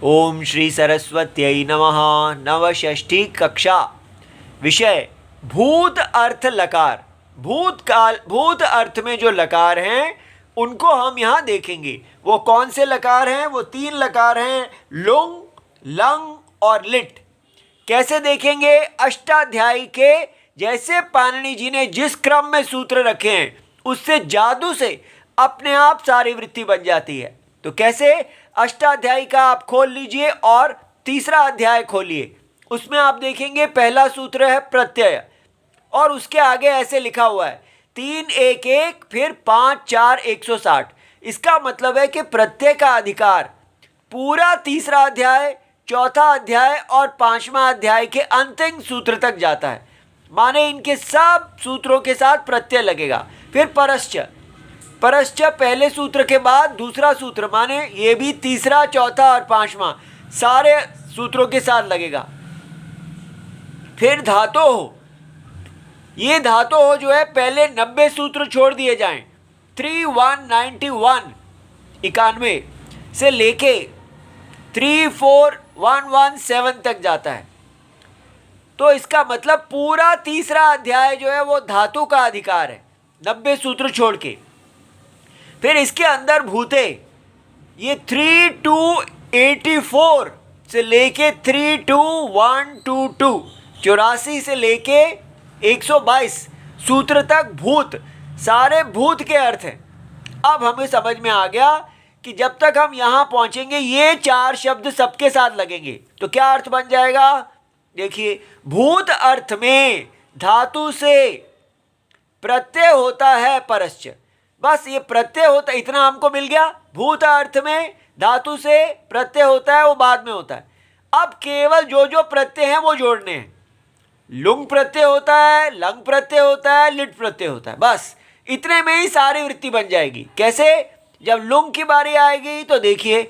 ओम श्री सरस्वत्यै नमः। नवषष्ठी कक्षा। विषय भूत अर्थ लकार। भूतकाल भूत अर्थ में जो लकार हैं उनको हम यहाँ देखेंगे। वो कौन से लकार हैं? वो 3 लकार हैं, लुंग, लंग और लिट। कैसे देखेंगे? अष्टाध्यायी के जैसे पाणिनि जी ने जिस क्रम में सूत्र रखे हैं उससे जादू से अपने आप सारी वृत्ति बन जाती है। तो कैसे? अष्टाध्यायी का आप खोल लीजिए और तीसरा अध्याय खोलिए। उसमें आप देखेंगे पहला सूत्र है प्रत्यय और उसके आगे ऐसे लिखा हुआ है 3 1 1 फिर 5 4 160। इसका मतलब है कि प्रत्यय का अधिकार पूरा तीसरा अध्याय, चौथा अध्याय और 5वां अध्याय के अंतिम सूत्र तक जाता है। माने इनके सब सूत्रों के साथ प्रत्यय लगेगा। फिर परश्च, परश्च पहले सूत्र के बाद दूसरा सूत्र, माने ये भी तीसरा, चौथा और 5वां सारे सूत्रों के साथ लगेगा। फिर धातो हो, ये धातो हो जो है पहले 90 सूत्र छोड़ दिए जाएं। 91 से लेके 34117 तक जाता है। तो इसका मतलब पूरा तीसरा अध्याय जो है वो धातु का अधिकार है, 90 सूत्र छोड़ के। फिर इसके अंदर भूते, ये 3284 से लेके 32122, 84 से लेके 122 सूत्र तक भूत, सारे भूत के अर्थ हैं। अब हमें समझ में आ गया कि जब तक हम यहाँ पहुँचेंगे ये 4 शब्द सबके साथ लगेंगे तो क्या अर्थ बन जाएगा? देखिए, भूत अर्थ में धातु से प्रत्यय होता है परश्च। बस ये प्रत्यय होता, इतना हमको मिल गया। भूत अर्थ में धातु से प्रत्यय होता है, वो बाद में होता है। अब केवल जो जो प्रत्यय हैं वो जोड़ने हैं। लुंग प्रत्यय होता है, लंग प्रत्यय होता है, लिट प्रत्यय होता है। बस इतने में ही सारी वृत्ति बन जाएगी। कैसे? जब लुंग की बारी आएगी तो देखिए,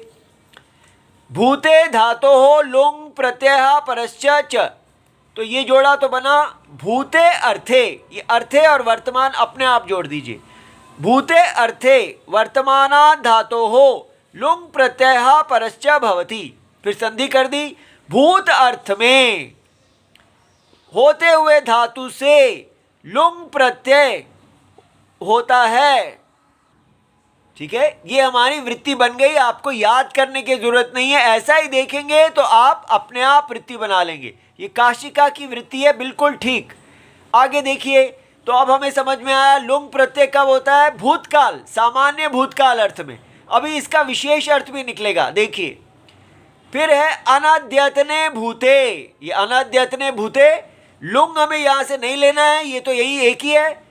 भूते धातो हो लुंग प्रत्यय परश्च च, तो ये जोड़ा तो बना भूते अर्थे। ये अर्थे और वर्तमान अपने आप जोड़ दीजिए। भूते अर्थे वर्तमाना धातो हो लुंग प्रत्यय परश्च भवति। फिर संधि कर दी, भूत अर्थ में होते हुए धातु से लुंग प्रत्यय होता है। ठीक है, ये हमारी वृत्ति बन गई। आपको याद करने की जरूरत नहीं है, ऐसा ही देखेंगे तो आप अपने आप वृत्ति बना लेंगे। ये काशिका की वृत्ति है, बिल्कुल ठीक। आगे देखिए, तो अब हमें समझ में आया लुंग प्रत्यय कब होता है? भूतकाल, सामान्य भूतकाल अर्थ में। अभी इसका विशेष अर्थ भी निकलेगा, देखिए। फिर है अनाद्यतने भूते। ये अनाद्यतने भूते, लुंग हमें यहाँ से नहीं लेना है, ये तो यही एक ही है।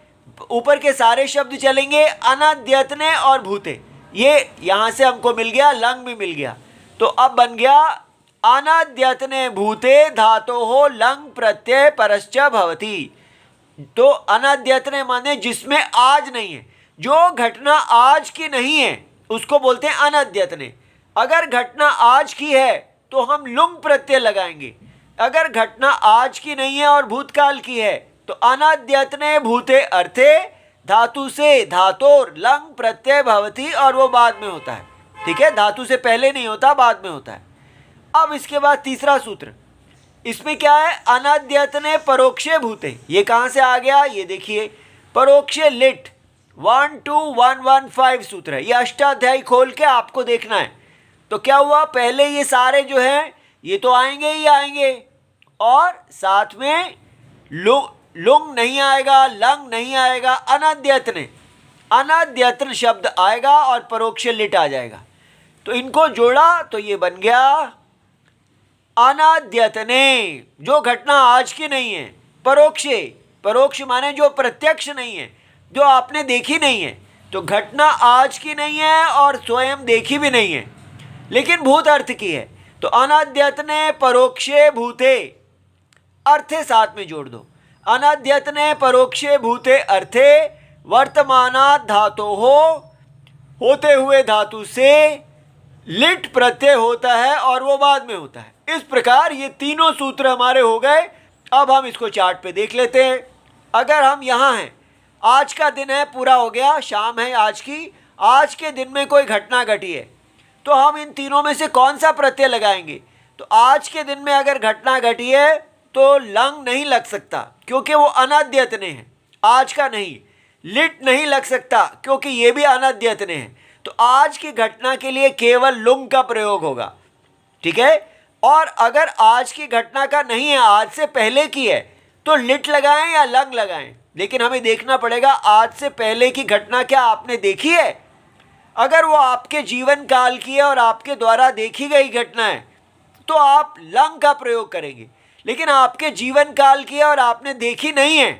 ऊपर के सारे शब्द चलेंगे अनाद्यतने और भूते। ये यहाँ से हमको मिल गया, लंग भी मिल गया। तो अब बन गया अनाद्यतने भूते धातो हो लंग प्रत्यय परश्च भवति। तो अनाद्यतने माने जिसमें आज नहीं है, जो घटना आज की नहीं है उसको बोलते हैं अनाद्यतने। अगर घटना आज की है तो हम लुंग प्रत्यय लगाएंगे। अगर घटना आज की नहीं है और भूतकाल की है तो अनाद्यतने भूते अर्थे धातु से धातोर लंग प्रत्यय भवति, और वो बाद में होता है। ठीक है, धातु से पहले नहीं होता, बाद में होता है। अब इसके बाद तीसरा सूत्र, इसमें क्या है? अनाद्यतने परोक्षे भूते। ये कहाँ से आ गया? ये देखिए, परोक्षे लिट 12115 सूत्र है। ये अष्टाध्यायी खोल के आपको देखना है। तो क्या हुआ? पहले ये सारे जो हैं ये तो आएंगे ही आएंगे, और साथ में लुंग नहीं आएगा, लंग नहीं आएगा, अनाद्यतन शब्द आएगा और परोक्ष लिट आ जाएगा। तो इनको जोड़ा तो ये बन गया अनाद्यतने, जो घटना आज की नहीं है। परोक्षे, परोक्ष माने जो प्रत्यक्ष नहीं है, जो आपने देखी नहीं है। तो घटना आज की नहीं है और स्वयं देखी भी नहीं है, लेकिन भूत अर्थ की है। तो अनाद्यतने परोक्षे भूते, अर्थे साथ में जोड़ दो। अनाद्यतने परोक्षे भूते अर्थे वर्तमाना धातो हो, होते हुए धातु से लिट प्रत्यय होता है और वो बाद में होता है। इस प्रकार ये तीनों सूत्र हमारे हो गए। अब हम इसको चार्ट पे देख लेते हैं। अगर हम यहाँ हैं, आज का दिन है, पूरा हो गया, शाम है आज की, आज के दिन में कोई घटना घटी है तो हम इन तीनों में से कौन सा प्रत्यय लगाएंगे? तो आज के दिन में अगर घटना घटी है तो लंग नहीं लग सकता क्योंकि वो अनद्यतने है, आज का नहीं। लिट नहीं लग सकता क्योंकि ये भी अनद्यतने है। तो आज की घटना के लिए केवल लुंग का प्रयोग होगा, ठीक है। और अगर आज की घटना का नहीं है, आज से पहले की है, तो लिट लगाएं या लंग लगाएं। लेकिन हमें देखना पड़ेगा आज से पहले की घटना क्या आपने देखी है। अगर वो आपके जीवन काल की है और आपके द्वारा देखी गई घटना है तो आप लंग का प्रयोग करेंगे। लेकिन आपके जीवन काल की है और आपने देखी नहीं है,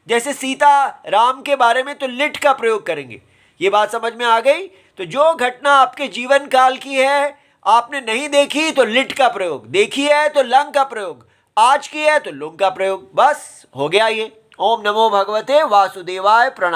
जैसे सीता राम के बारे में, तो लिट का प्रयोग करेंगे। ये बात समझ में आ गई? तो जो घटना आपके जीवन काल की है, आपने नहीं देखी तो लिट का प्रयोग, देखी है तो लंग का प्रयोग, आज की है तो लुंग का प्रयोग। बस हो गया ये। ओम नमो भगवते वासुदेवाय। प्रणाम।